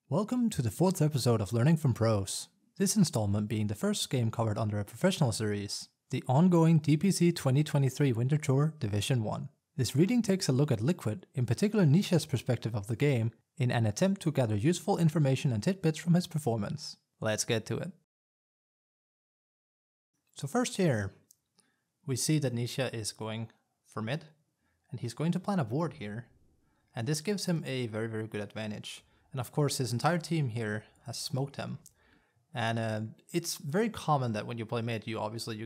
Welcome to the 4th episode of Learning from Pros, this installment being the first game covered under a professional series, the ongoing DPC 2023 Winter Tour Division 1. This reading takes a look at Liquid, in particular Nisha's perspective of the game, in an attempt to gather useful information and tidbits from his performance. Let's get to it. So first here, we see that Nisha is going for mid, and he's going to plan a ward here, and this gives him a very good advantage. And of course his entire team here has smoked him. And it's very common that when you play mid, you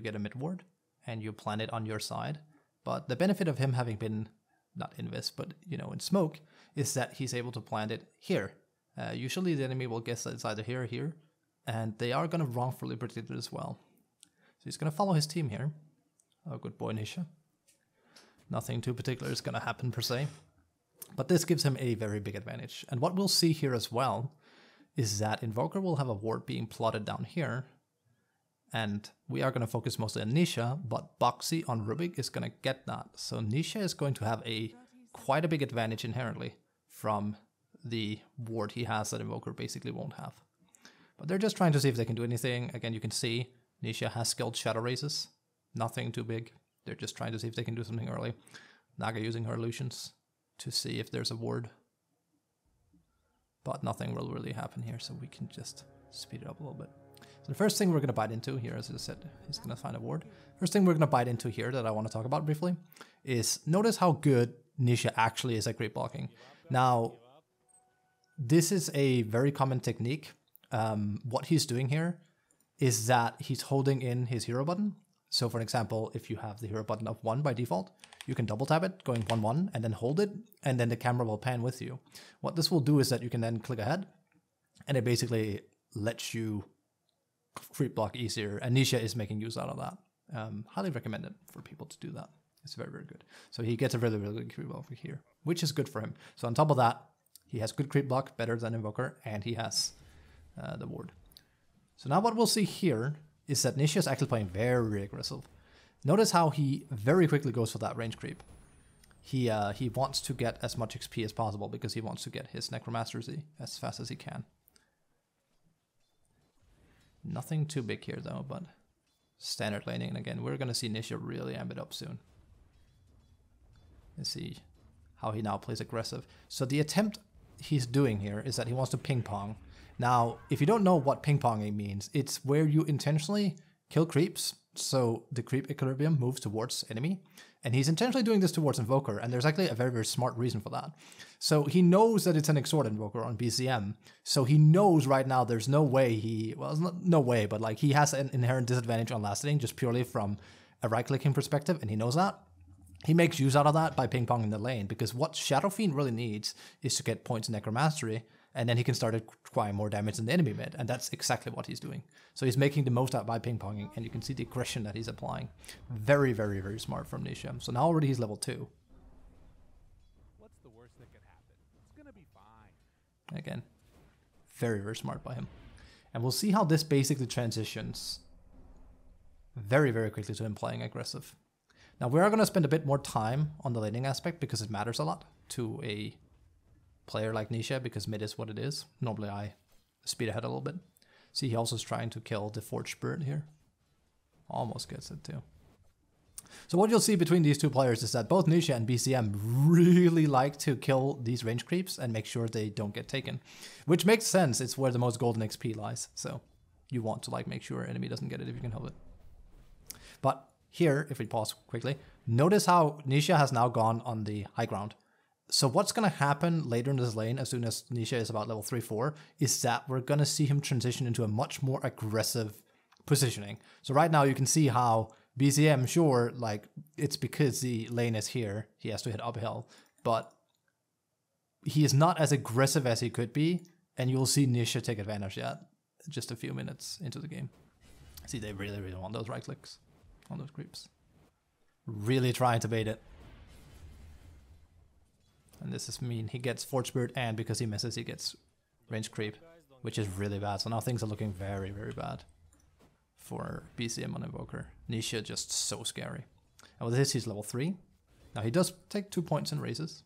get a mid ward and you plant it on your side. But the benefit of him having been, not invis, but in smoke, is that he's able to plant it here. Usually the enemy will guess that it's either here or here, and they are going to wrongfully predict it as well. So he's going to follow his team here. Oh, good boy, Nisha. Nothing too particular is going to happen per se. But this gives him a very big advantage. And what we'll see here as well is that Invoker will have a ward being plotted down here. And we are going to focus mostly on Nisha, but Boxy on Rubik is going to get that. So Nisha is going to have quite a big advantage inherently from the ward he has that Invoker basically won't have. But they're just trying to see if they can do anything. Again, you can see Nisha has skilled Shadow Raises. Nothing too big. They're just trying to see if they can do something early. Naga using her illusions to see if there's a ward. But nothing will really happen here, so we can just speed it up a little bit. So the first thing we're going to bite into here, as I said, he's going to find a ward. First thing we're going to bite into here that I want to talk about briefly is notice how good Nisha actually is at creep blocking. Now, this is a very common technique. What he's doing here is that he's holding in his hero button. So for example, if you have the hero button of 1 by default, you can double tap it, going 1-1, and then hold it, and then the camera will pan with you. What this will do is that you can then click ahead, and it basically lets you creep block easier, and Nisha is making use out of that. Highly recommend it for people to do that. It's very good. So he gets a really good creep block here, which is good for him. So on top of that, he has good creep block, better than Invoker, and he has the ward. So now what we'll see here is that Nisha is actually playing very aggressive. Notice how he very quickly goes for that range creep. He wants to get as much XP as possible because he wants to get his Necromastery as fast as he can. Nothing too big here though, but standard laning. And again, we're going to see Nisha really amp it up soon. Let's see how he now plays aggressive. So the attempt he's doing here is that he wants to ping pong. Now, if you don't know what ping ponging means, it's where you intentionally kill creeps, so the creep equilibrium moves towards enemy, and he's intentionally doing this towards Invoker, and there's actually a very smart reason for that. So he knows that it's an Exhort Invoker on BZM, so he knows right now there's no way well, it's not no way, but like he has an inherent disadvantage on last hitting just purely from a right-clicking perspective, and he knows that. He makes use out of that by ping-ponging the lane, because what Shadow Fiend really needs is to get points in Necromastery, and then he can start acquiring more damage than the enemy mid, and that's exactly what he's doing. So he's making the most out by ping-ponging, and you can see the aggression that he's applying. Very smart from Nisha. So now already he's level 2. What's the worst that could happen? It's gonna be fine. Again, very smart by him. And we'll see how this basically transitions very quickly to him playing aggressive. Now we are going to spend a bit more time on the laning aspect because it matters a lot to a player like Nisha, because mid is what it is. Normally I speed ahead a little bit. See, he also is trying to kill the Forged Bird here. Almost gets it too. So what you'll see between these two players is that both Nisha and BZM really like to kill these range creeps and make sure they don't get taken. Which makes sense, it's where the most golden XP lies. So you want to make sure enemy doesn't get it if you can help it. But here, if we pause quickly, notice how Nisha has now gone on the high ground. So what's going to happen later in this lane, as soon as Nisha is about level 3-4, is that we're going to see him transition into a much more aggressive positioning. So right now you can see how BZM, sure, it's because the lane is here, he has to hit uphill, but he is not as aggressive as he could be, and you'll see Nisha take advantage of that just a few minutes into the game. See, they really want those right clicks on those creeps. Really trying to bait it. And this is mean. He gets Forge Spirit, and because he misses, he gets range creep, which is really bad. So now things are looking very bad for BZM on Invoker. Nisha just so scary. And with this, he's level 3. Now he does take 2 points in raises.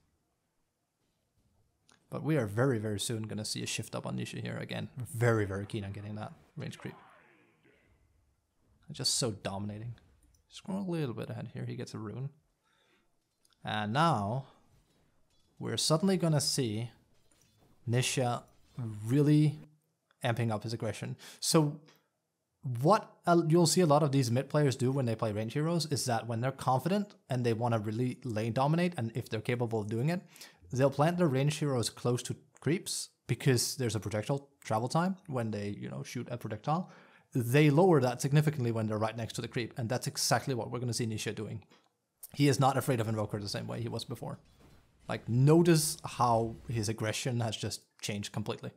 But we are very, very soon going to see a shift up on Nisha here again. Very, very keen on getting that range creep. Just so dominating. Scroll a little bit ahead here. He gets a rune. And now we're suddenly going to see Nisha really amping up his aggression. So what you'll see a lot of these mid players do when they play range heroes is that when they're confident and they want to really lane dominate, and if they're capable of doing it, they'll plant their range heroes close to creeps because there's a projectile travel time when they, shoot a projectile. They lower that significantly when they're right next to the creep, and that's exactly what we're going to see Nisha doing. He is not afraid of Invoker the same way he was before. Like, notice how his aggression has just changed completely.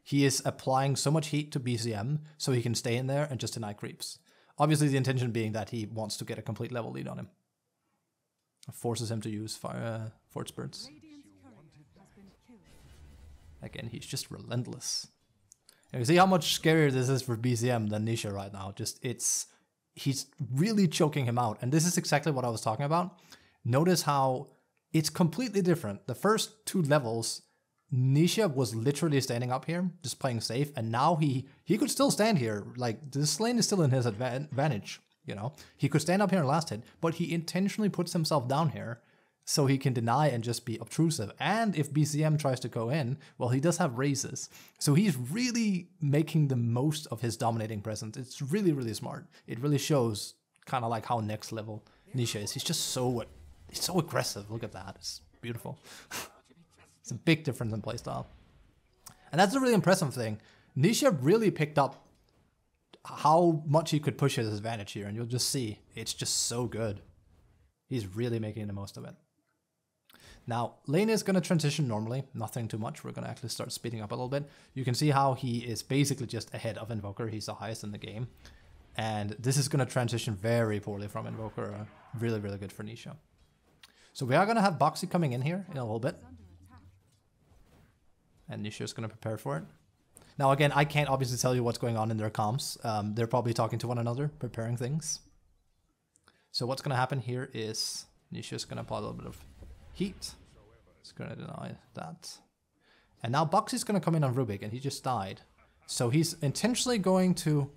He is applying so much heat to BZM so he can stay in there and just deny creeps. Obviously, the intention being that he wants to get a complete level lead on him. It forces him to use Fort Spurts. Again, he's just relentless. And you see how much scarier this is for BZM than Nisha right now. He's really choking him out. And this is exactly what I was talking about. Notice how it's completely different. The first 2 levels, Nisha was literally standing up here, just playing safe, and now he could still stand here. Like, this lane is still in his advantage, He could stand up here and last hit, but he intentionally puts himself down here so he can deny and just be obtrusive. And if BZM tries to go in, well, he does have raises. So he's really making the most of his dominating presence. It's really, really smart. It really shows kind of like how next level Nisha is. He's just so aggressive. Look at that. It's beautiful. It's a big difference in playstyle. And that's a really impressive thing. Nisha really picked up how much he could push his advantage here, and you'll just see it's just so good. He's really making the most of it. Now, lane is going to transition normally, nothing too much. We're going to actually start speeding up a little bit. You can see how he is basically just ahead of Invoker. He's the highest in the game. And this is going to transition very poorly from Invoker. Really, really good for Nisha. So we are going to have Boxy coming in here in a little bit. And Nisha is going to prepare for it. Now, again, I can't obviously tell you what's going on in their comms. They're probably talking to one another, preparing things. So what's going to happen here is Nisha is going to apply a little bit of heat. It's going to deny that. And now Boxy's going to come in on Rubik, and he just died. So he's intentionally going to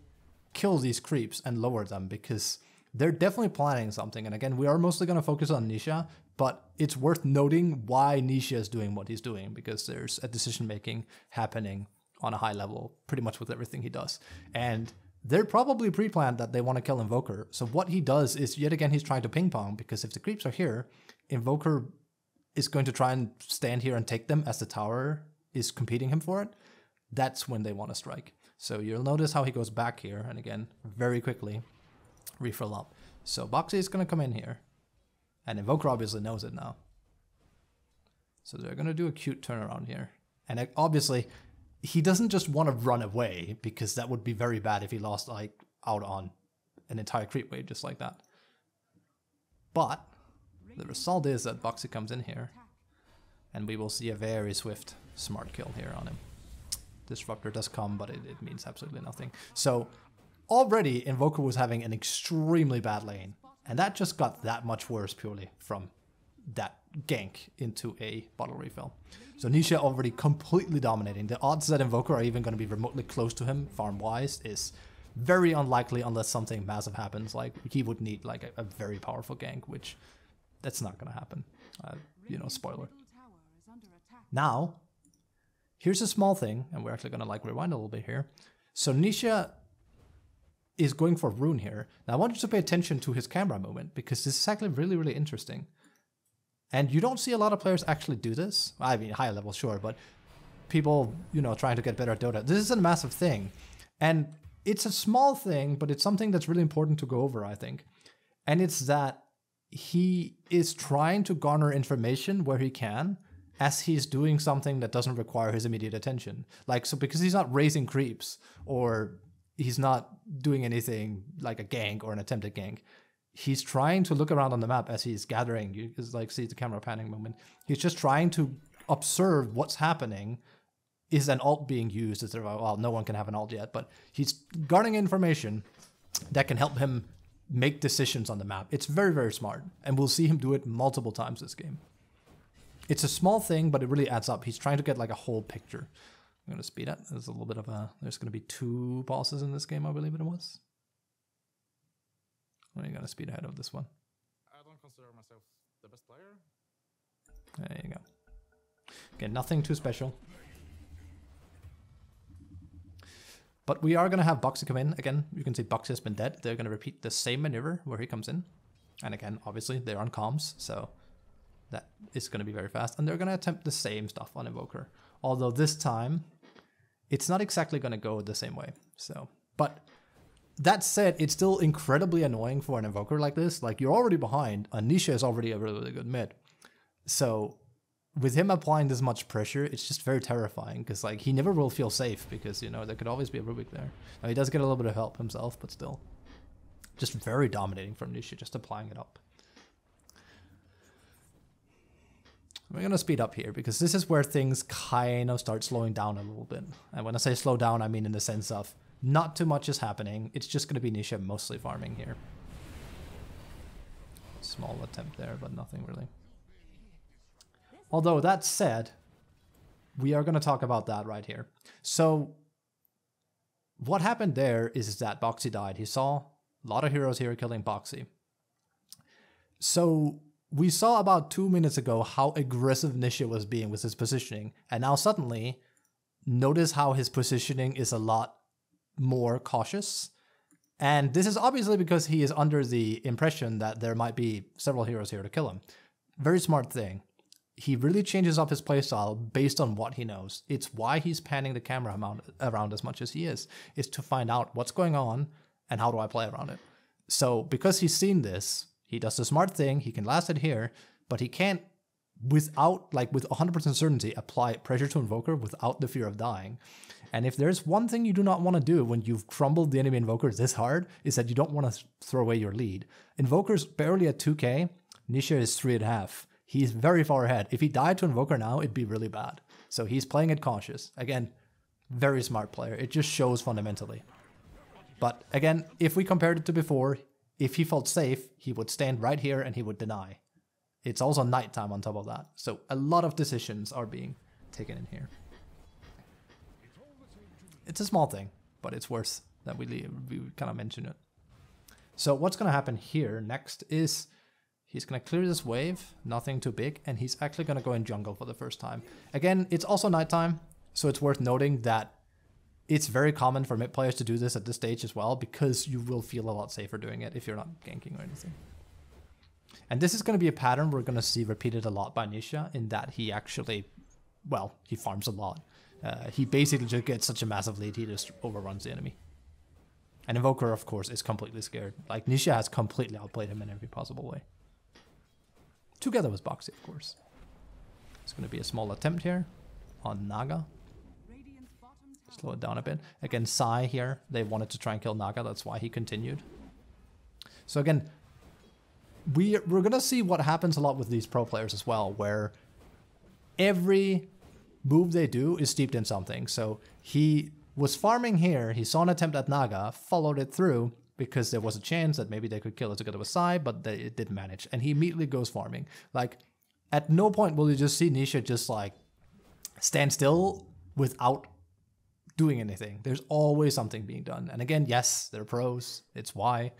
kill these creeps and lower them because they're definitely planning something. And again, we are mostly going to focus on Nisha, but it's worth noting why Nisha is doing what he's doing, because there's a decision making happening on a high level pretty much with everything he does. And they're probably pre-planned that they want to kill Invoker. So what he does is, yet again, he's trying to ping pong, because if the creeps are here, Invoker is going to try and stand here and take them as the tower is competing him for it. That's when they want to strike. So you'll notice how he goes back here, and again, very quickly, refill up. So Boxy is going to come in here, and Invoker obviously knows it now. So they're going to do a cute turnaround here. And obviously, he doesn't just want to run away, because that would be very bad if he lost like out on an entire creep wave just like that. But the result is that Boxy comes in here, and we will see a very swift, smart kill here on him. Disruptor does come, but it means absolutely nothing. So already Invoker was having an extremely bad lane, and that just got that much worse purely from that gank into a bottle refill. So Nisha already completely dominating. The odds that Invoker are even going to be remotely close to him farm-wise is very unlikely unless something massive happens. Like, he would need like a very powerful gank, which that's not going to happen. Spoiler. Now, here's a small thing, and we're actually going to like rewind a little bit here. So Nisha is going for rune here. Now I want you to pay attention to his camera movement, because this is actually really, really interesting. And you don't see a lot of players actually do this. I mean, higher level, sure, but people, trying to get better at Dota. This is a massive thing. And it's a small thing, but it's something that's really important to go over, I think. And it's that he is trying to garner information where he can, as he's doing something that doesn't require his immediate attention. Like, so because he's not raising creeps, or he's not doing anything like a gank or an attempted gank, he's trying to look around on the map as he's gathering. You can like see the camera panning moment. He's just trying to observe what's happening. Is an ult being used? Is there, well, no one can have an ult yet, but he's garnering information that can help him make decisions on the map. It's very, very smart, and we'll see him do it multiple times this game. It's a small thing, but it really adds up. He's trying to get like a whole picture. I'm going to speed up. There's a little bit of a... There's going to be 2 bosses in this game, I believe it was. Or are you going to speed ahead of this one? I don't consider myself the best player. There you go. Okay, nothing too special. But we are going to have Boxy come in. Again, you can see Boxy has been dead. They're going to repeat the same maneuver where he comes in. And again, obviously, they're on comms, so that is going to be very fast. And they're going to attempt the same stuff on Invoker. Although this time, it's not exactly going to go the same way. So, but that said, it's still incredibly annoying for an Invoker like this. Like, you're already behind, and Nisha is already a really, really good mid. So, with him applying this much pressure, it's just very terrifying, because like he never will feel safe, because, you know, there could always be a Rubik there. Now, he does get a little bit of help himself, but still. Just very dominating from Nisha, just applying it up. We're going to speed up here, because this is where things kind of start slowing down a little bit. And when I say slow down, I mean in the sense of not too much is happening. It's just going to be Nisha mostly farming here. Small attempt there, but nothing really. Although, that said, we are going to talk about that right here. So, what happened there is that Boxy died. He saw a lot of heroes here killing Boxy. So, we saw about 2 minutes ago how aggressive Nisha was being with his positioning. And now suddenly, notice how his positioning is a lot more cautious. And this is obviously because he is under the impression that there might be several heroes here to kill him. Very smart thing. He really changes up his playstyle based on what he knows. It's why he's panning the camera around as much as he is to find out what's going on and how do I play around it. So because he's seen this, he does the smart thing, he can last it here, but he can't, with 100% certainty, apply pressure to Invoker without the fear of dying. And if there's one thing you do not want to do when you've crumbled the enemy Invokers this hard, is that you don't want to throw away your lead. Invoker's barely at 2k, Nisha is 3.5. He's very far ahead. If he died to Invoker now, it'd be really bad. So he's playing it cautious. Again, very smart player. It just shows fundamentally. But again, if we compared it to before, if he felt safe, he would stand right here and he would deny. It's also nighttime on top of that. So a lot of decisions are being taken in here. It's a small thing, but it's worth that we kind of mention it. So what's going to happen here next is he's going to clear this wave, nothing too big, and he's actually going to go in jungle for the first time. Again, it's also nighttime, so it's worth noting that it's very common for mid players to do this at this stage as well, because you will feel a lot safer doing it if you're not ganking or anything. And this is going to be a pattern we're going to see repeated a lot by Nisha, in that he actually, well, he farms a lot. He basically just gets such a massive lead, he just overruns the enemy. And Invoker, of course, is completely scared. Like, Nisha has completely outplayed him in every possible way. Together with Boxy, of course. It's going to be a small attempt here on Naga. Slow it down a bit. Again, Sai here, they wanted to try and kill Naga, that's why he continued. So again, we're going to see what happens a lot with these pro players as well, where every move they do is steeped in something. So he was farming here, he saw an attempt at Naga, followed it through, because there was a chance that maybe they could kill it together with Sai, but it didn't manage. And he immediately goes farming. Like, at no point will you just see Nisha just like stand still without doing anything. There's always something being done. And again, yes, they're pros, it's why.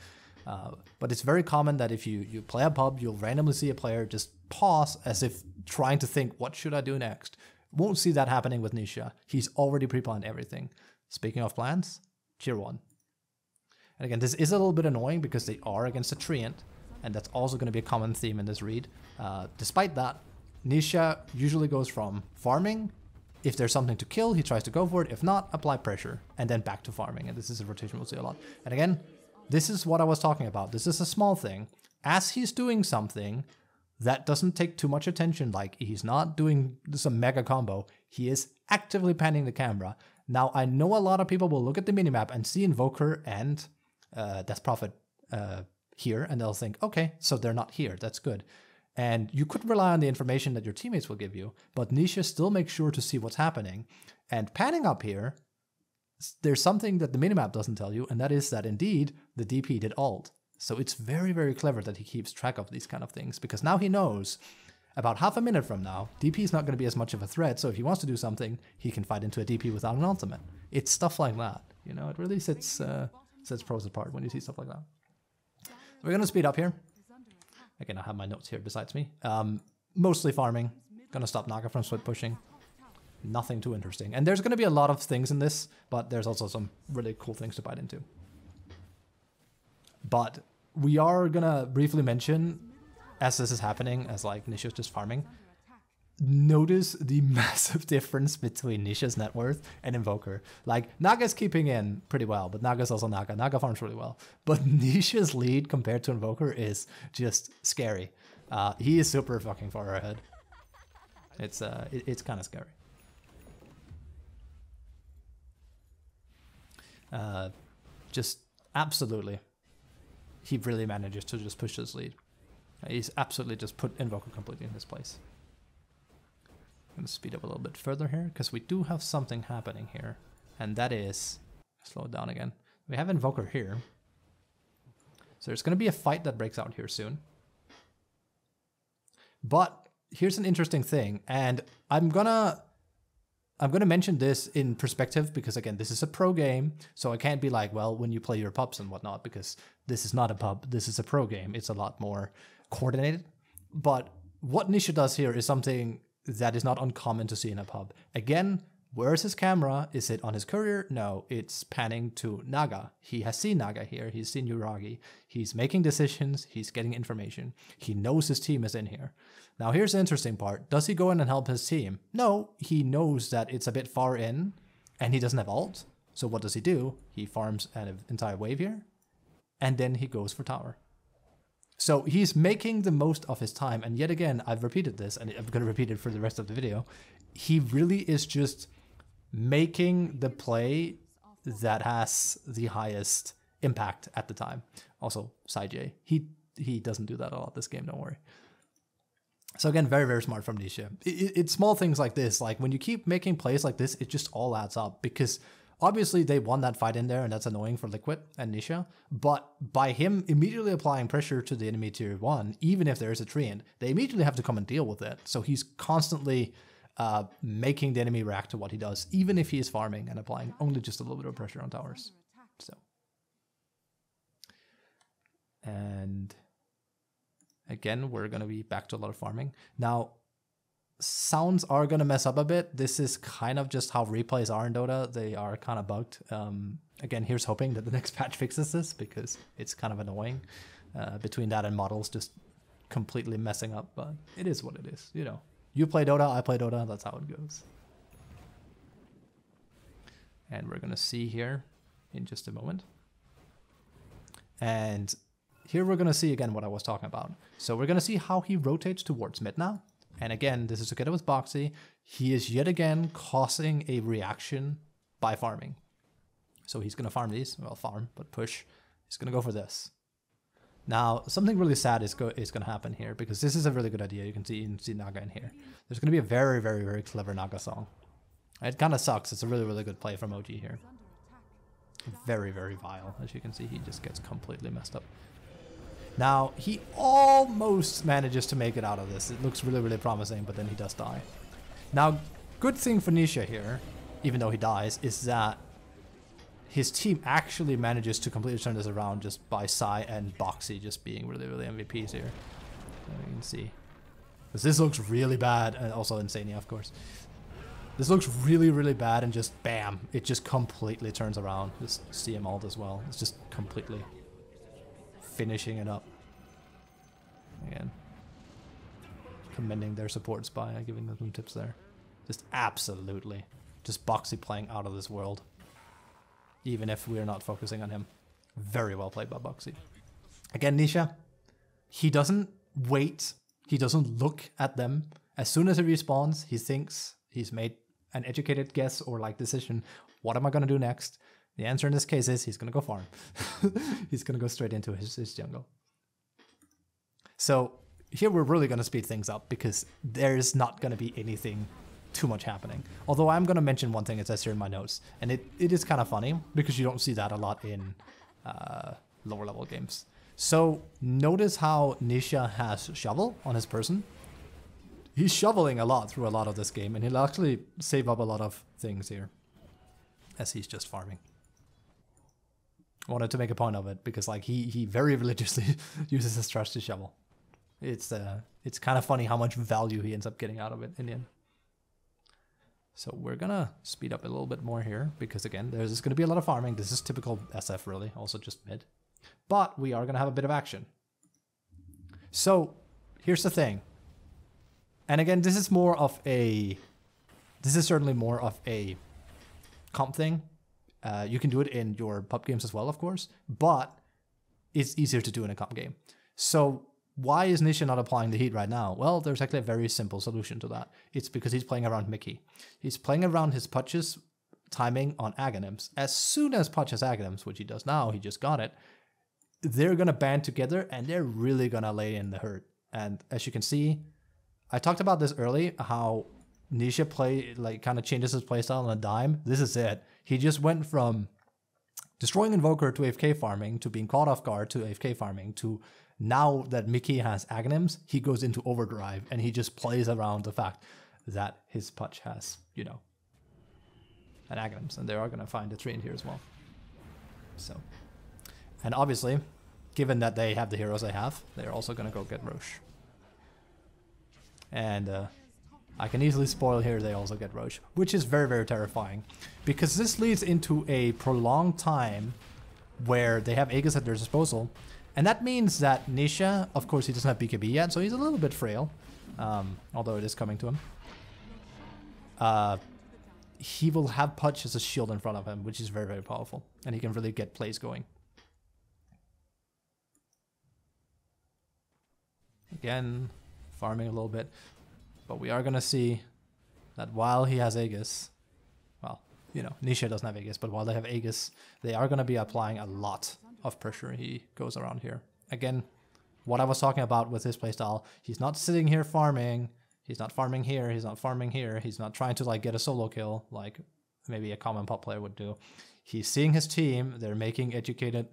But it's very common that if you play a pub, you'll randomly see a player just pause as if trying to think, what should I do next? Won't see that happening with Nisha. He's already pre-planned everything. Speaking of plans, tier 1. And again, this is a little bit annoying because they are against a Treant, and that's also going to be a common theme in this read. Despite that, Nisha usually goes from farming. If there's something to kill, he tries to go for it. If not, apply pressure, and then back to farming. And this is a rotation we'll see a lot. And again, this is what I was talking about. This is a small thing. As he's doing something that doesn't take too much attention, like he's not doing some mega combo, he is actively panning the camera. Now, I know a lot of people will look at the minimap and see Invoker and Death Prophet here, and they'll think, okay, so they're not here, that's good. And you could rely on the information that your teammates will give you, but Nisha still makes sure to see what's happening. And panning up here, there's something that the minimap doesn't tell you, and that is that indeed the DP did ult. So it's very, very clever that he keeps track of these kind of things, because now he knows About half a minute from now, DP is not going to be as much of a threat, so if he wants to do something, he can fight into a DP without an ultimate. It's stuff like that, you know, it really sets pros apart when you see stuff like that. We're going to speed up here. Again, I have my notes here besides me. Mostly farming. Gonna stop Naga from split pushing. Nothing too interesting. And there's gonna be a lot of things in this, but there's also some really cool things to bite into. But we are gonna briefly mention, as this is happening, as like Nisha's just farming, notice the massive difference between Nisha's net worth and Invoker. Like, Naga's keeping in pretty well, but Naga's also Naga. Naga farms really well. But Nisha's lead compared to Invoker is just scary. He is super fucking far ahead. It's kind of scary. Just absolutely, he really manages to just push his lead. He's absolutely just put Invoker completely in his place. I'm going to speed up a little bit further here, because we do have something happening here. And that is, slow it down again. We have Invoker here. So there's going to be a fight that breaks out here soon. But here's an interesting thing, and I'm gonna mention this in perspective, because again, this is a pro game, so I can't be like, well, when you play your pubs and whatnot, because this is not a pub, this is a pro game. It's a lot more coordinated. But what Nisha does here is something that is not uncommon to see in a pub. Again, where's his camera? Is it on his courier? No, it's panning to Naga. He has seen Naga here. He's seen Yuragi. He's making decisions. He's getting information. He knows his team is in here. Now, here's the interesting part. Does he go in and help his team? No, he knows that it's a bit far in and he doesn't have ult. So what does he do? He farms an entire wave here and then he goes for tower. So he's making the most of his time. And yet again, I've repeated this and I'm going to repeat it for the rest of the video. He really is just making the play that has the highest impact at the time. Also, Side J. He doesn't do that a lot this game, don't worry. So again, very, very smart from Nisha. It's small things like this. Like when you keep making plays like this, it just all adds up, because obviously they won that fight in there and that's annoying for Liquid and Nisha. But by him immediately applying pressure to the enemy tier 1, even if there is a treant, they immediately have to come and deal with it. So he's constantly making the enemy react to what he does, even if he is farming and applying only just a little bit of pressure on towers. So, and again, we're going to be back to a lot of farming. Now, sounds are going to mess up a bit. This is kind of just how replays are in Dota. They are kind of bugged. Again, here's hoping that the next patch fixes this, because it's kind of annoying. Between that and models just completely messing up, but it is what it is, you know. You play Dota, I play Dota, that's how it goes. And we're going to see here in just a moment. And here we're going to see again what I was talking about. So we're going to see how he rotates towards mid now. And again, this is together with Boxy. He is yet again causing a reaction by farming. So he's going to farm these. Well, farm, but push. He's going to go for this. Now, something really sad is going to happen here, because this is a really good idea. You can see Naga in here. There's going to be a very, very, very clever Naga song. It kind of sucks. It's a really, really good play from OG here. Very, very vile. As you can see, he just gets completely messed up. Now, he almost manages to make it out of this. It looks really, really promising, but then he does die. Now, good thing for Nisha here, even though he dies, is that his team actually manages to completely turn this around just by Sai and Boxy just being really, really MVPs here. You can see. Because this looks really bad, and also Insania, of course. This looks really, really bad, and just bam, it just completely turns around. Just CM ult as well. It's just completely finishing it up. Again, commending their supports by giving them some tips there. Just absolutely. Just Boxy playing out of this world. Even if we're not focusing on him. Very well played by Boxy. Again, Nisha, he doesn't wait. He doesn't look at them. As soon as he respawns, he thinks he's made an educated guess or like decision. What am I going to do next? The answer in this case is he's going to go farm. He's going to go straight into his jungle. So here we're really going to speed things up, because there's not going to be anything too much happening. Although I'm going to mention one thing it says here in my notes, and it is kind of funny because you don't see that a lot in lower level games. So notice how Nisha has Shovel on his person. He's shoveling a lot through a lot of this game, and he'll actually save up a lot of things here as he's just farming. I wanted to make a point of it because like he very religiously uses his trash to shovel. It's kind of funny how much value he ends up getting out of it in the end. So we're gonna speed up a little bit more here because again, there's gonna be a lot of farming. This is typical SF really, also just mid. But we are gonna have a bit of action. So here's the thing. And again, this is certainly more of a comp thing. You can do it in your pub games as well, of course, but it's easier to do in a comp game. So why is Nisha not applying the heat right now? Well, there's actually a very simple solution to that. It's because he's playing around Mickey. He's playing around his Putch's timing on Aghanims. As soon as Putch has Aghanims, which he does now, he just got it, they're going to band together and they're really going to lay in the hurt. And as you can see, I talked about this early, how Nisha kind of changes his playstyle on a dime. This is it. He just went from destroying Invoker to AFK farming, to being caught off guard to AFK farming, to now that Mickey has Aghanims, he goes into overdrive and he just plays around the fact that his Putch has, you know, an Aghanims, and they are going to find a tree in here as well. So, and obviously, given that they have the heroes they have, they're also going to go get Roche. And I can easily spoil here, they also get Roche, which is very, very terrifying. Because this leads into a prolonged time where they have Aegis at their disposal. And that means that Nisha, of course he doesn't have BKB yet, so he's a little bit frail. Although it is coming to him. He will have Putch as a shield in front of him, which is very, very powerful. And he can really get plays going. Again, farming a little bit. But we are going to see that while he has Aegis, well, you know, Nisha doesn't have Aegis, but while they have Aegis, they are going to be applying a lot of pressure. He goes around here. Again, what I was talking about with his playstyle, he's not sitting here farming. He's not farming here. He's not farming here. He's not trying to like get a solo kill like maybe a common pop player would do. He's seeing his team. They're making educated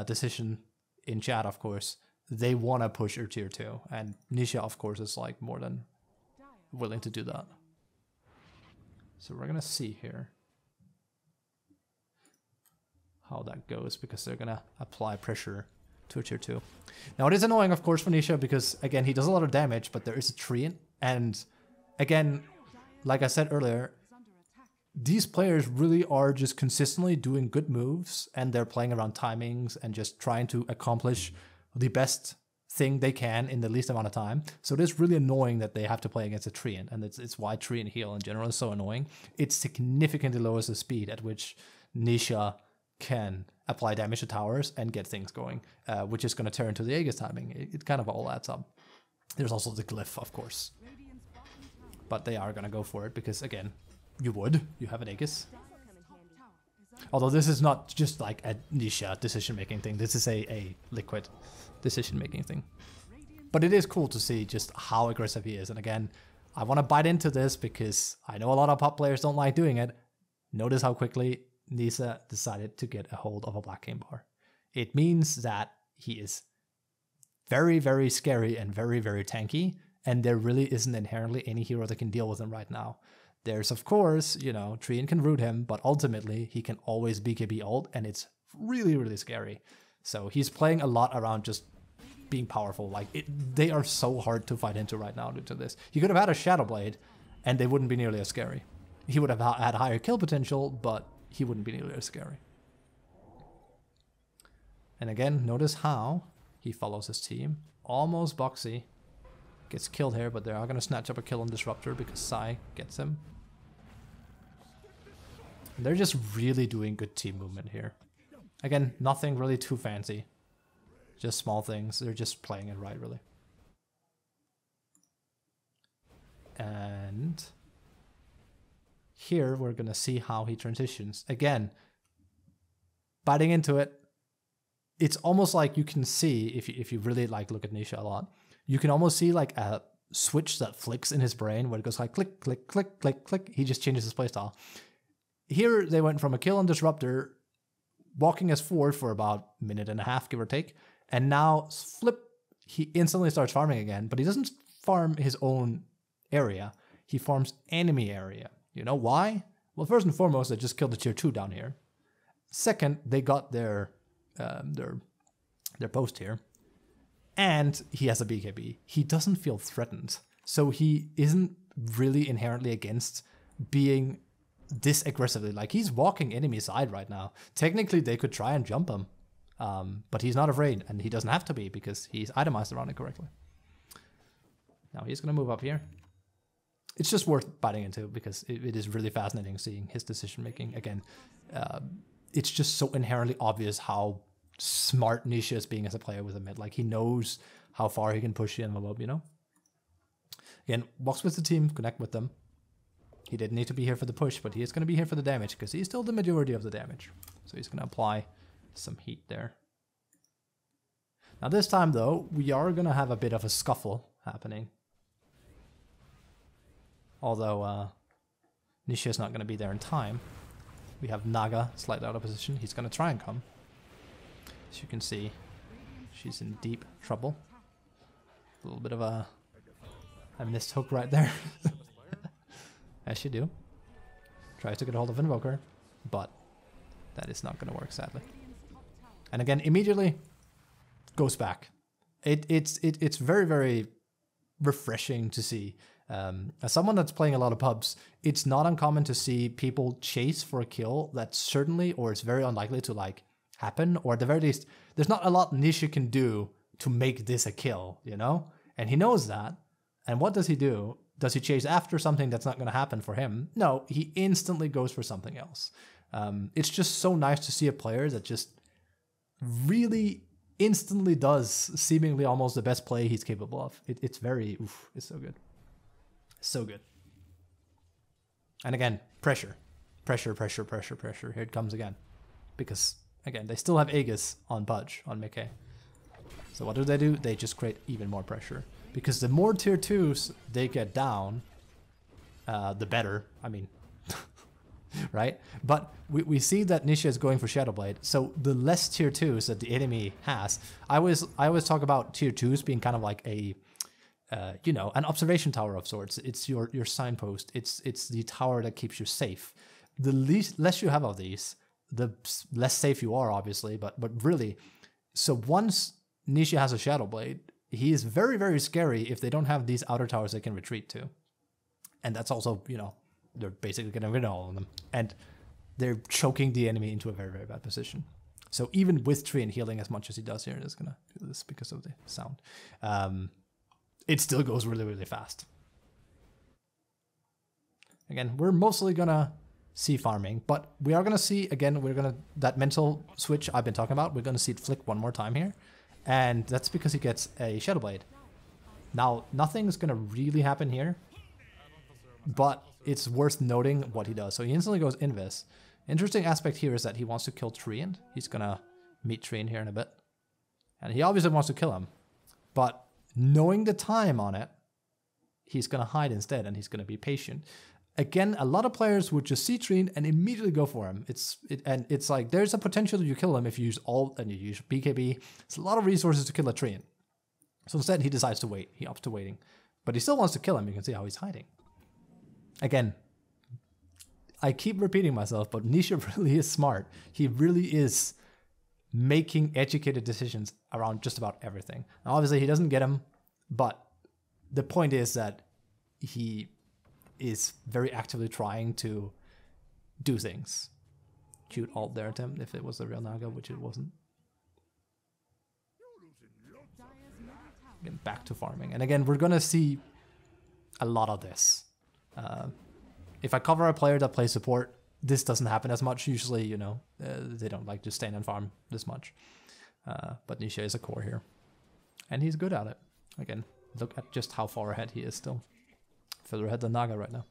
decision in chat, of course. They want to push her tier 2. And Nisha, of course, is like more than willing to do that. So we're going to see here how that goes, because they're going to apply pressure to a tier 2. Now it is annoying, of course, for Nisha, because again, he does a lot of damage, but there is a treant. And again, like I said earlier, these players really are just consistently doing good moves, and they're playing around timings and just trying to accomplish the best thing they can in the least amount of time. So it is really annoying that they have to play against a treant, and it's why treant heal in general is so annoying. It significantly lowers the speed at which Nisha can apply damage to towers and get things going, which is going to turn to the Aegis timing. It kind of all adds up. There's also the glyph, of course. But they are going to go for it because, again, you have an Aegis. Although this is not just like a Nisha decision-making thing. This is a Liquid decision-making thing. But it is cool to see just how aggressive he is. And again, I want to bite into this because I know a lot of pop players don't like doing it. Notice how quickly Nisha decided to get a hold of a Black Cane Bar. It means that he is very, very scary and very, very tanky. And there really isn't inherently any hero that can deal with him right now. There's, of course, you know, Treant can root him, but ultimately he can always BKB ult, and it's really, really scary. So he's playing a lot around just being powerful. Like, they are so hard to fight into right now due to this. He could have had a Shadow Blade, and they wouldn't be nearly as scary. He would have had higher kill potential, but he wouldn't be nearly as scary. And again, notice how he follows his team. Almost boxy. Gets killed here, but they are going to snatch up a kill on Disruptor because Sai gets him. And they're just really doing good team movement here. Again, nothing really too fancy. Just small things. They're just playing it right, really. And here we're going to see how he transitions. Again, biting into it. It's almost like you can see, if you really like look at Nisha a lot, you can almost see like a switch that flicks in his brain where it goes like click, click, click, click, click. He just changes his playstyle. Here they went from a kill on Disruptor, walking us forward for about a minute and a half, give or take. And now flip, he instantly starts farming again, but he doesn't farm his own area. He farms enemy area. You know why? Well, first and foremost, they just killed the tier 2 down here. Second, they got their post here. And he has a BKB. He doesn't feel threatened. So he isn't really inherently against being this aggressively. Like, he's walking enemy side right now. Technically, they could try and jump him. But he's not afraid, and he doesn't have to be because he's itemized around it correctly. Now he's going to move up here. It's just worth biting into because it is really fascinating seeing his decision making. Again, it's just so inherently obvious how smart Nisha is being as a player with a mid. Like, he knows how far he can push the envelope, you know? Again, walks with the team, connect with them. He didn't need to be here for the push, but he is going to be here for the damage because he's still the majority of the damage. So he's going to apply some heat there. Now this time, though, we are going to have a bit of a scuffle happening. Although Nisha is not going to be there in time. We have Naga slightly out of position. He's going to try and come. As you can see, she's in deep trouble. A little bit of a missed hook right there. As you do. Tries to get a hold of Invoker, but that is not going to work, sadly. And again, immediately goes back. It's very, very refreshing to see. As someone that's playing a lot of pubs, it's not uncommon to see people chase for a kill that's certainly, or it's very unlikely to like happen, or at the very least, there's not a lot Nisha can do to make this a kill, you know? And he knows that. And what does he do? Does he chase after something that's not going to happen for him? No, he instantly goes for something else. It's just so nice to see a player that just really instantly does seemingly almost the best play he's capable of. It's very, it's so good. So good. And again, pressure. Pressure, pressure, pressure, pressure. Here it comes again. Because, again, they still have Aegis on Budge, on Mickey. So what do? They just create even more pressure. Because the more tier 2s they get down, the better. I mean, right? But we see that Nisha is going for Shadowblade. So the less tier 2s that the enemy has, I always talk about tier 2s being kind of like a, you know, an observation tower of sorts. It's your signpost. It's the tower that keeps you safe. The less you have of these, the less safe you are, obviously. But really, so once Nisha has a Shadowblade, he is very, very scary if they don't have these outer towers they can retreat to. And that's also, you know, they're basically getting rid of all of them. And they're choking the enemy into a very, very bad position. So even with Treant healing as much as he does here, it's going to do this because of the sound. It still goes really, really fast. Again, we're mostly going to see farming, but we are going to see, again, that mental switch I've been talking about, we're going to see it flick one more time here. And that's because he gets a Shadowblade. Now, nothing's going to really happen here, but it's worth noting what he does. So he instantly goes Invis. Interesting aspect here is that he wants to kill Treant. He's going to meet Treant here in a bit. And he obviously wants to kill him. But knowing the time on it, he's going to hide instead, and he's going to be patient. Again, a lot of players would just see Treant and immediately go for him. It's like there's a potential that you kill him if you use ult and you use BKB. It's a lot of resources to kill a Treant. So instead, he decides to wait. He opts to waiting. But he still wants to kill him. You can see how he's hiding. Again, I keep repeating myself, but Nisha really is smart. He really is making educated decisions around just about everything. Now, obviously, he doesn't get him, but the point is that he is very actively trying to do things. Cute ult there attempt if it was the real Naga, which it wasn't. Getting back to farming. And again, we're going to see a lot of this. If I cover a player that plays support, this doesn't happen as much. Usually, you know, they don't like to stand and farm this much. But Nisha is a core here. And he's good at it. Again, look at just how far ahead he is still. Further ahead than Naga right now.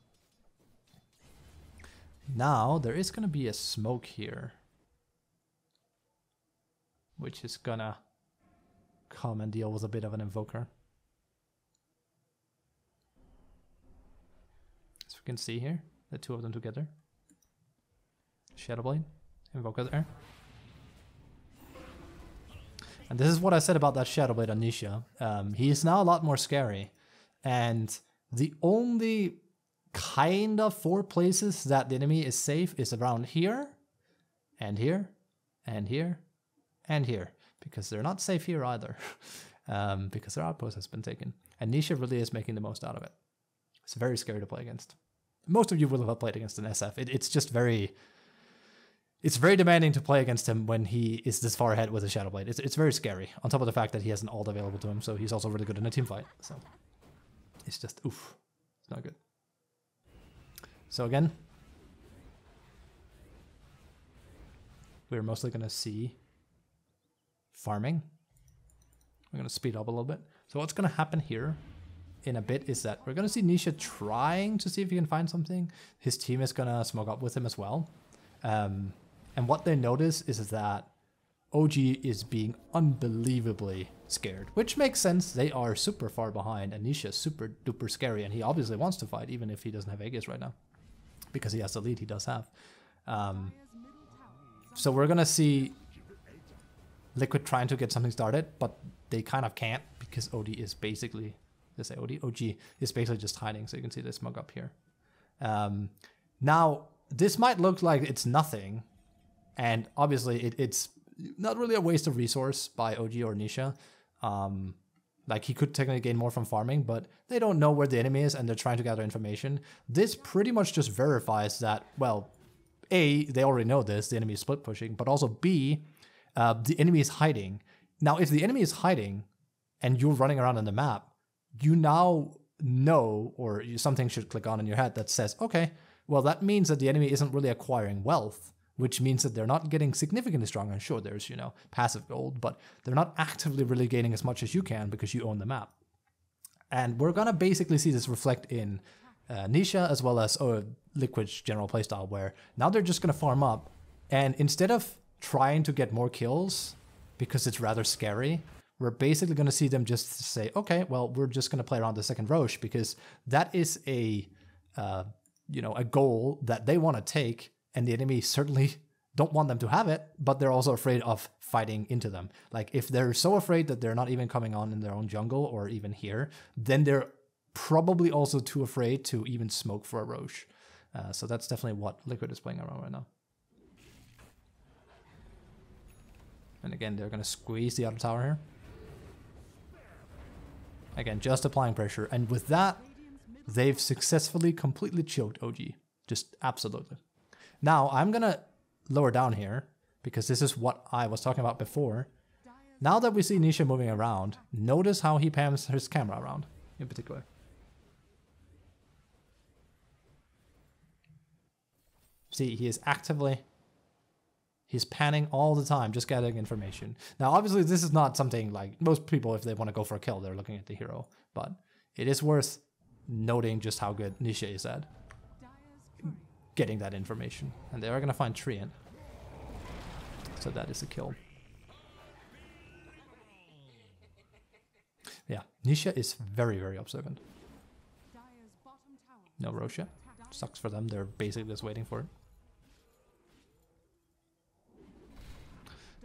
Now, there is going to be a smoke here. Which is going to come and deal with a bit of an Invoker. As we can see here, the two of them together. Shadowblade, Invoker there. And this is what I said about that Shadowblade on Nisha. He is now a lot more scary. And the only kind of 4 places that the enemy is safe is around here, and here, and here, and here. Because they're not safe here either. Because their outpost has been taken. And Nisha really is making the most out of it. It's very scary to play against. Most of you will have played against an SF. It's just very... It's very demanding to play against him when he is this far ahead with a Shadow Blade. It's very scary. On top of the fact that he has an ult available to him, so he's also really good in a team fight. So it's just, oof. It's not good. So again, we're mostly going to see farming. We're going to speed up a little bit. So what's going to happen here in a bit is that we're going to see Nisha trying to see if he can find something. His team is going to smoke up with him as well. And what they notice is that OG is being unbelievably scared, which makes sense. They are super far behind, and Nisha is super duper scary, and he obviously wants to fight, even if he doesn't have Aegis right now, because he has the lead he does have. So we're going to see Liquid trying to get something started, but they kind of can't, because OD is basically, let's say OG is basically just hiding, so you can see this mug up here. Now, this might look like it's nothing, and obviously it's not really a waste of resource by OG or Nisha. Like, he could technically gain more from farming, but they don't know where the enemy is and they're trying to gather information. This pretty much just verifies that, well, A, they already know this, the enemy is split pushing, but also B, the enemy is hiding. Now, if the enemy is hiding and you're running around on the map, you now know, or something should click on in your head that says, okay, well, that means that the enemy isn't really acquiring wealth, which means that they're not getting significantly stronger. And sure, there's, passive gold, but they're not actively really gaining as much as you can because you own the map. And we're going to basically see this reflect in Nisha as well as Liquid's general playstyle, where now they're just going to farm up. And instead of trying to get more kills, because it's rather scary, we're basically going to see them just say, okay, well, we're just going to play around the second Roche, because that is a goal that they want to take, and the enemy certainly don't want them to have it, but they're also afraid of fighting into them. Like, if they're so afraid that they're not even coming on in their own jungle or even here, then they're probably also too afraid to even smoke for a Roche. So that's definitely what Liquid is playing around right now. And again, they're going to squeeze the other tower here. Again, just applying pressure. And with that, they've successfully completely choked OG. Just absolutely. Now, I'm going to lower down here, because this is what I was talking about before. Now that we see Nisha moving around, notice how he pans his camera around, in particular. See, he is actively... He's panning all the time, just gathering information. Now, obviously, this is not something like most people, if they want to go for a kill, they're looking at the hero. But it is worth noting just how good Nisha is at getting that information. And they are going to find Treant. So that is a kill. Yeah, Nisha is very, very observant. No Roche. Sucks for them. They're basically just waiting for it.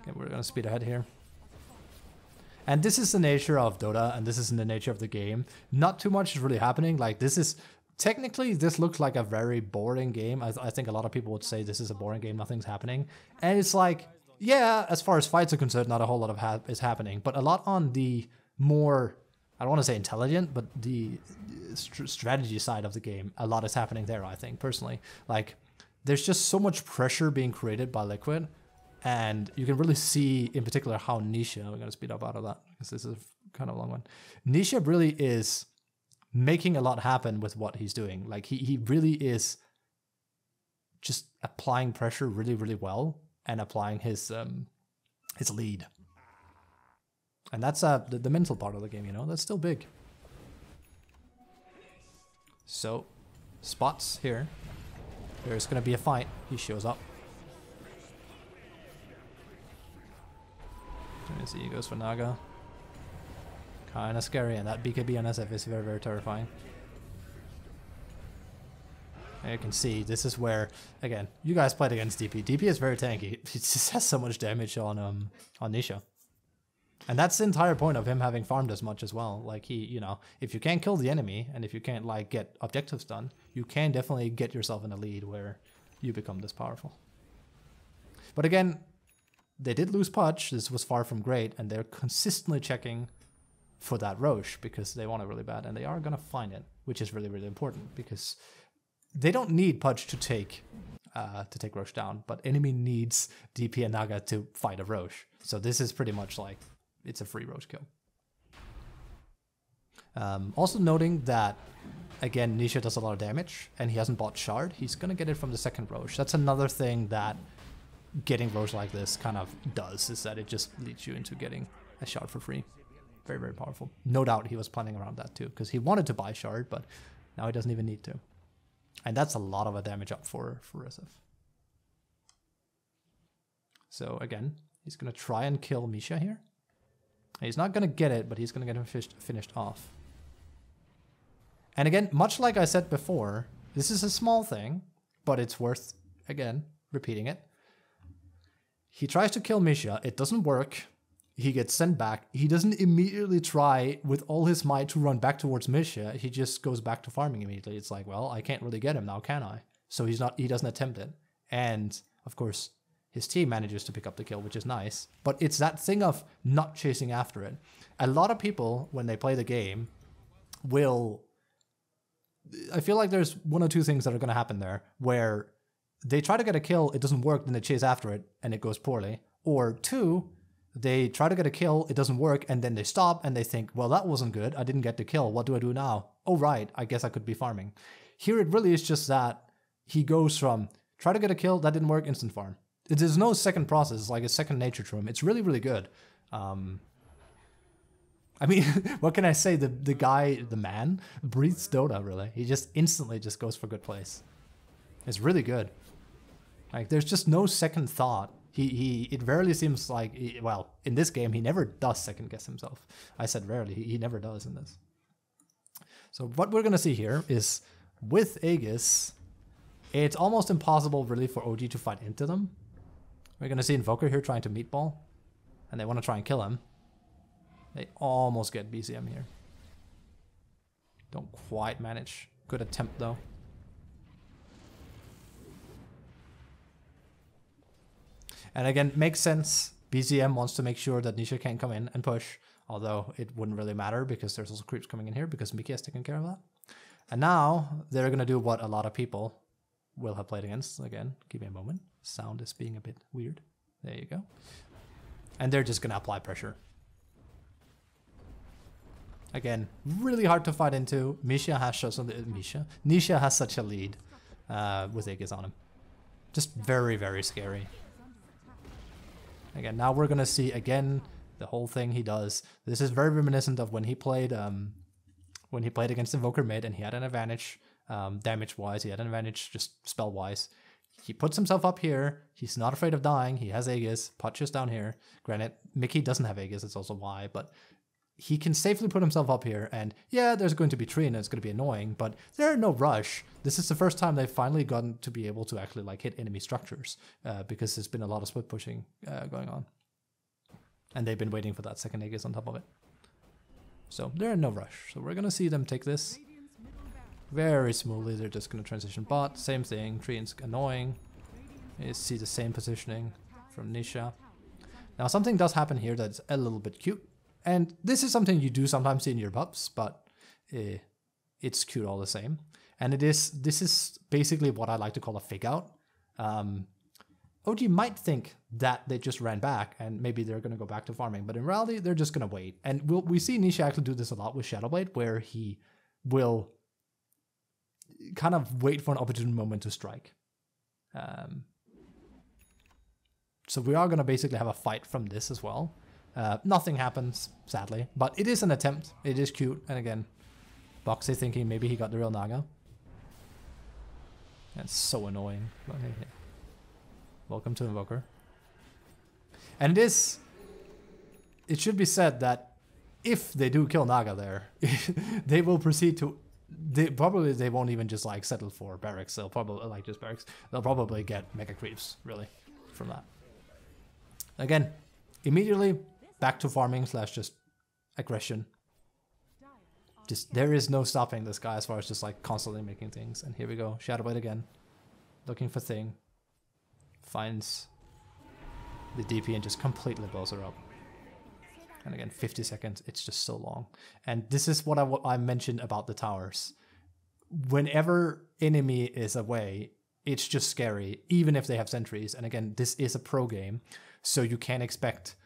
Okay, we're going to speed ahead here. And this is the nature of Dota, and this is in the nature of the game. Not too much is really happening. Like, this is... Technically, this looks like a very boring game. I think a lot of people would say this is a boring game, nothing's happening. And it's like, yeah, as far as fights are concerned, not a whole lot of is happening. But a lot on the more, I don't want to say intelligent, but the strategy side of the game, a lot is happening there, I think, personally. Like, there's just so much pressure being created by Liquid. And you can really see, in particular, how Nisha, we're going to speed up out of that, because this is kind of a long one. Nisha really is making a lot happen with what he's doing. Like, he really is just applying pressure really, really well, and applying his lead. And that's the mental part of the game, that's still big. So, spots here. There's going to be a fight. He shows up. You see, he goes for Naga. Kinda scary, and that BKB on SF is very, very terrifying. And you can see, this is where, again, you guys played against DP. DP is very tanky. He just has so much damage on Nisha. And that's the entire point of him having farmed as much as well. Like he, you know, if you can't kill the enemy and if you can't like get objectives done, you can definitely get yourself in a lead where you become this powerful. But again, they did lose Pudge. This was far from great, and they're consistently checking for that Roche because they want it really bad, and they are gonna find it, which is really, really important because they don't need Pudge to take Roche down, but enemy needs DP and Naga to fight a Roche. So this is pretty much like it's a free Roche kill. Also noting that, again, Nisha does a lot of damage, and he hasn't bought Shard. He's going to get it from the second Roche. That's another thing that getting Roche like this kind of does, is that it just leads you into getting a Shard for free. Very, very powerful. No doubt he was planning around that too, because he wanted to buy Shard, but now he doesn't even need to. And that's a lot of a damage up for SF. So again, he's going to try and kill Misha here. He's not going to get it, but he's going to get him finished off. And again, much like I said before, this is a small thing, but it's worth, again, repeating it. He tries to kill Misha. It doesn't work. He gets sent back. He doesn't immediately try with all his might to run back towards Misha. He just goes back to farming immediately. It's like, well, I can't really get him now, can I? So he doesn't attempt it. And, of course, his team manages to pick up the kill, which is nice. But it's that thing of not chasing after it. A lot of people, when they play the game, will... I feel like there's one or two things that are going to happen there, where they try to get a kill, it doesn't work, then they chase after it, and it goes poorly. Or two, they try to get a kill, it doesn't work, and then they stop, and they think, well, that wasn't good, I didn't get the kill, what do I do now? Oh, right, I guess I could be farming. Here it really is just that he goes from, try to get a kill, that didn't work, instant farm. There's no second process, it's like a second nature to him. It's really, really good. I mean, what can I say? The guy, the man, breathes Dota, really. He just instantly just goes for good plays. It's really good. Like, there's just no second thought. It rarely seems like, well, in this game, he never does second guess himself. I said rarely, he never does in this. So what we're gonna see here is, with Aegis, it's almost impossible really for OG to fight into them. We're gonna see Invoker here trying to meatball, and they want to try and kill him. They almost get BZM here. Don't quite manage. Good attempt though. And again, makes sense. BZM wants to make sure that Nisha can't come in and push, although it wouldn't really matter because there's also creeps coming in here because Mickey has taken care of that. And now they're going to do what a lot of people will have played against. Again, give me a moment. Sound is being a bit weird. There you go. And they're just going to apply pressure. Again, really hard to fight into. Nisha has such a lead with Aegis on him. Just very, very scary. Again, now we're gonna see again the whole thing he does. This is very reminiscent of when he played against Invoker mid, and he had an advantage damage-wise. He had an advantage just spell-wise. He puts himself up here. He's not afraid of dying. He has Aegis. Putch is down here. Granted, Mickey doesn't have Aegis. It's also why, but he can safely put himself up here, and yeah, there's going to be tree and it's going to be annoying, but there's no rush. This is the first time they've finally gotten to be able to actually like hit enemy structures because there's been a lot of split pushing going on. And they've been waiting for that second Aegis on top of it. So they're in no rush. So we're going to see them take this very smoothly. They're just going to transition bot. Same thing. Treant's annoying. You see the same positioning from Nisha. Now something does happen here that's a little bit cute. And this is something you do sometimes see in your buffs, but it's cute all the same. And this is basically what I like to call a fake out. OG might think that they just ran back and maybe they're going to go back to farming, but in reality, they're just going to wait. And we see Nisha actually do this a lot with Shadowblade, where he will kind of wait for an opportune moment to strike. So we are going to basically have a fight from this as well. Nothing happens, sadly, but it is an attempt. It is cute, and again, Boxy thinking maybe he got the real Naga. That's so annoying. But hey, hey. Welcome to Invoker. And it should be said that if they do kill Naga there, they will proceed to... They won't even just like settle for barracks. They'll probably like just barracks. They'll probably get mega creeps really from that. Again, immediately back to farming slash just aggression. Just there is no stopping this guy as far as just like constantly making things. And here we go, Shadowblade again, looking for thing, finds the DP and just completely blows her up. And again, 50 seconds, it's just so long. And this is what I mentioned about the towers. Whenever enemy is away, it's just scary, even if they have sentries. And again, this is a pro game, so you can't expect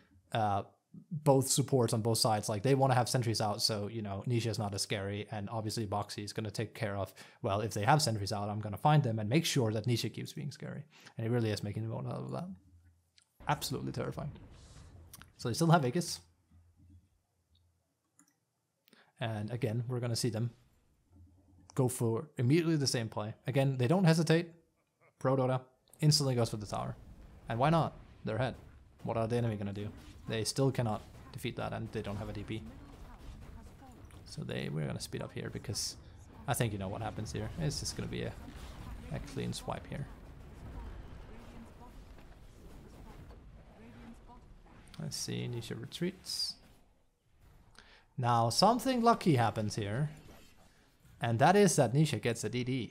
both supports on both sides. Like, they want to have sentries out, so, you know, Nisha is not as scary, and obviously Boxy is going to take care of, well, if they have sentries out, I'm going to find them and make sure that Nisha keeps being scary. And he really is making the most out of that. Absolutely terrifying. So they still have Aegis. And again, we're going to see them go for immediately the same play. Again, they don't hesitate. Pro Dota instantly goes for the tower. And why not? They're ahead. What are the enemy going to do? They still cannot defeat that, and they don't have a DP. So we're going to speed up here, because I think you know what happens here. It's just going to be a clean swipe here. Let's see, Nisha retreats. Now, something lucky happens here, and that is that Nisha gets a DD.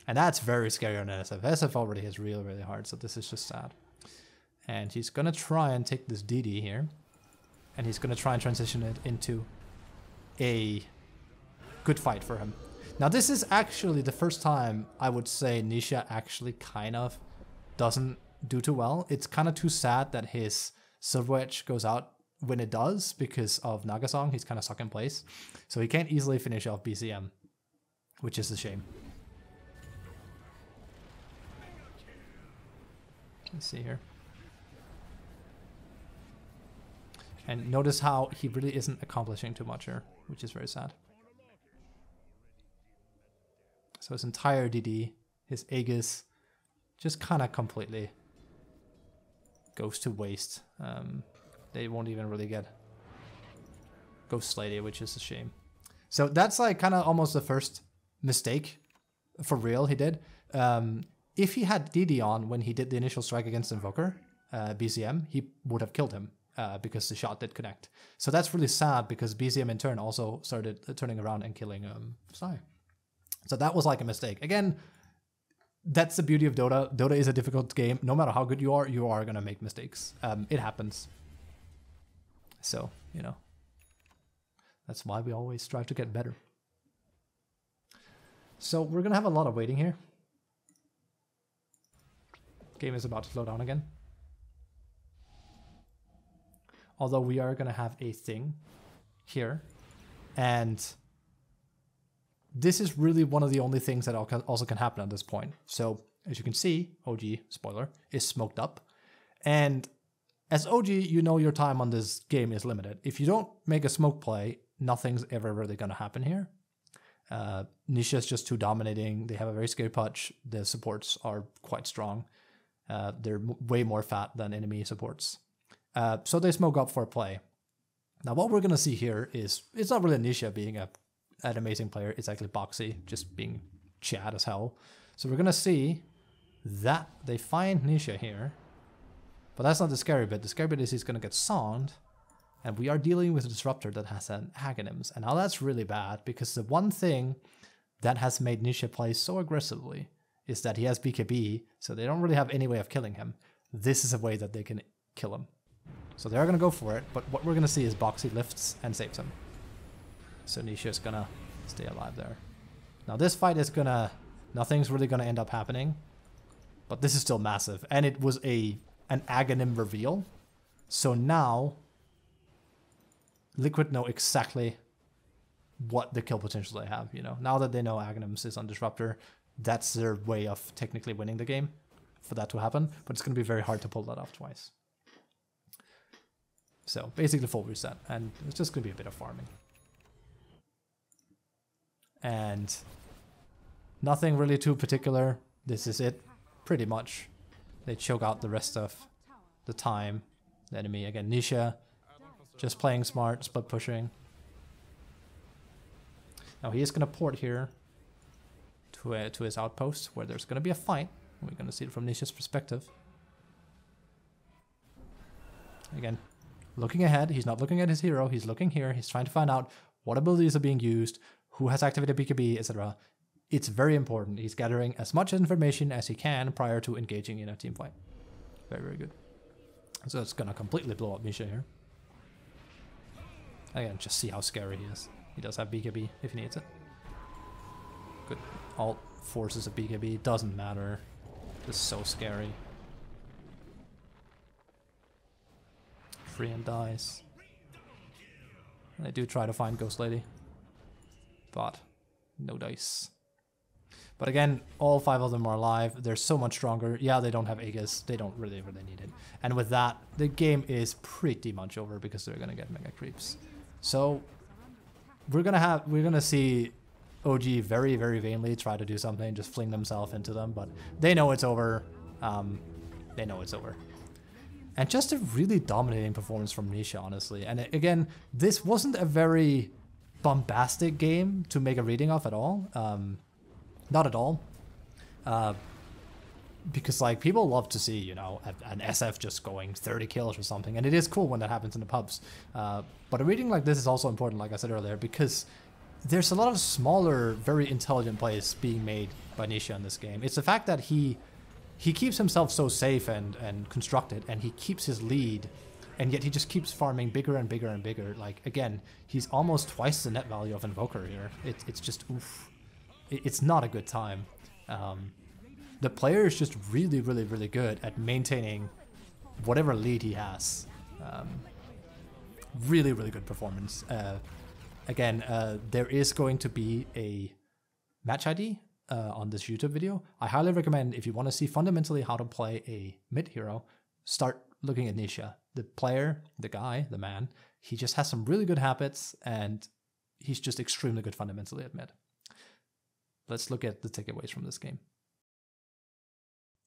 And that's very scary on NSF. SF already hits really hard, so this is just sad. And he's going to try and take this DD here, and he's going to try and transition it into a good fight for him. Now, this is actually the first time I would say Nisha actually kind of doesn't do too well. It's kind of too sad that his Silver Edge goes out when it does because of Nagasong. He's kind of stuck in place. So he can't easily finish off BZM, which is a shame. Let's see here. And notice how he really isn't accomplishing too much here, which is very sad. So his entire DD, his Aegis, just kind of completely goes to waste. They won't even really get Ghost Lady, which is a shame. So that's like kind of almost the first mistake for real he did. If he had DD on when he did the initial strike against Invoker, BZM, he would have killed him because the shot did connect. So that's really sad, because BZM in turn also started turning around and killing Psy. So that was like a mistake. Again, that's the beauty of Dota. Dota is a difficult game. No matter how good you are going to make mistakes. It happens. So, you know, that's why we always strive to get better. So we're going to have a lot of waiting here. Game is about to slow down again. Although we are going to have a thing here. And this is really one of the only things that also can happen at this point. So, as you can see, OG, spoiler, is smoked up. And as OG, you know your time on this game is limited. If you don't make a smoke play, nothing's ever really going to happen here. Nisha's just too dominating. They have a very scary punch. The supports are quite strong. They're way more fat than enemy supports. So they smoke up for a play. Now what we're going to see here is, it's not really Nisha being an amazing player. It's actually Boxy just being Chad as hell. So we're going to see that they find Nisha here. But that's not the scary bit. The scary bit is he's going to get soned. And we are dealing with a disruptor that has an Aghanims. And now that's really bad, because the one thing that has made Nisha play so aggressively is that he has BKB, so they don't really have any way of killing him. This is a way that they can kill him. So they're going to go for it, but what we're going to see is Boxy lifts and saves him. So Nisha is going to stay alive there. Now this fight is going to... Nothing's really going to end up happening, but this is still massive. And it was an Aghanim reveal. So now Liquid know exactly what the kill potential they have, you know. Now that they know Aghanims is on Disruptor, that's their way of technically winning the game for that to happen, but it's going to be very hard to pull that off twice. So basically full reset, and it's just going to be a bit of farming. And nothing really too particular. This is it, pretty much. They choke out the rest of the time. The enemy, again, Nisha, just playing smart, split pushing. Now he is going to port here to his outpost, where there's going to be a fight. We're going to see it from Nisha's perspective. Again, looking ahead. He's not looking at his hero. He's looking here. He's trying to find out what abilities are being used, who has activated BKB, etc. It's very important. He's gathering as much information as he can prior to engaging in a team fight. Very, very good. So it's going to completely blow up Nisha here. Again, just see how scary he is. He does have BKB if he needs it. Good. Alt forces a BKB. Doesn't matter. Just so scary. Free and dies. I do try to find Ghost Lady. But no dice. But again, all 5 of them are alive. They're so much stronger. Yeah, they don't have Aegis. They don't really need it. And with that, the game is pretty much over because they're gonna get mega creeps. So we're gonna see OG very, very vainly try to do something, just fling themselves into them, but they know it's over. They know it's over. And just a really dominating performance from Nisha, honestly. And again, this wasn't a very bombastic game to make a reading of at all. Not at all. Because like people love to see, you know, an SF just going 30 kills or something. And it is cool when that happens in the pubs. But a reading like this is also important, like I said earlier, because there's a lot of smaller, very intelligent plays being made by Nisha in this game. It's the fact that he keeps himself so safe and constructed, and he keeps his lead, and yet he just keeps farming bigger and bigger and bigger. Like, again, he's almost twice the net value of Invoker here. It's just, oof. It's not a good time. The player is just really, really, really good at maintaining whatever lead he has. Really, really good performance. Again, there is going to be a match ID on this YouTube video. I highly recommend, if you want to see fundamentally how to play a mid hero, start looking at Nisha. The player, the guy, the man, he just has some really good habits, and he's just extremely good fundamentally at mid. Let's look at the takeaways from this game.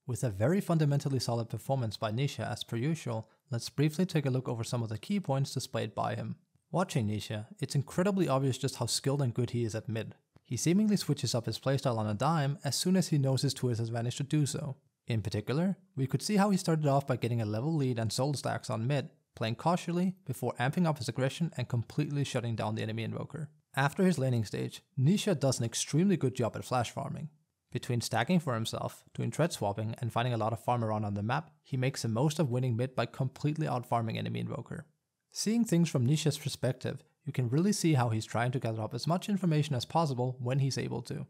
With a very fundamentally solid performance by Nisha as per usual, let's briefly take a look over some of the key points displayed by him. Watching Nisha, it's incredibly obvious just how skilled and good he is at mid. He seemingly switches up his playstyle on a dime as soon as he knows it's to his advantage to do so. In particular, we could see how he started off by getting a level lead and soul stacks on mid, playing cautiously before amping up his aggression and completely shutting down the enemy invoker. After his laning stage, Nisha does an extremely good job at flash farming. Between stacking for himself, doing tread swapping, and finding a lot of farm around on the map, he makes the most of winning mid by completely out-farming enemy invoker. Seeing things from Nisha's perspective, you can really see how he's trying to gather up as much information as possible when he's able to.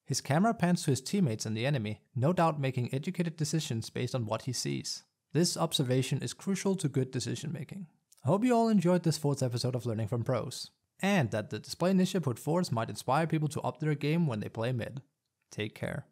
His camera pans to his teammates and the enemy, no doubt making educated decisions based on what he sees. This observation is crucial to good decision making. I hope you all enjoyed this 4th episode of Learning from Pros, and that the display Nisha put forth might inspire people to up their game when they play mid. Take care.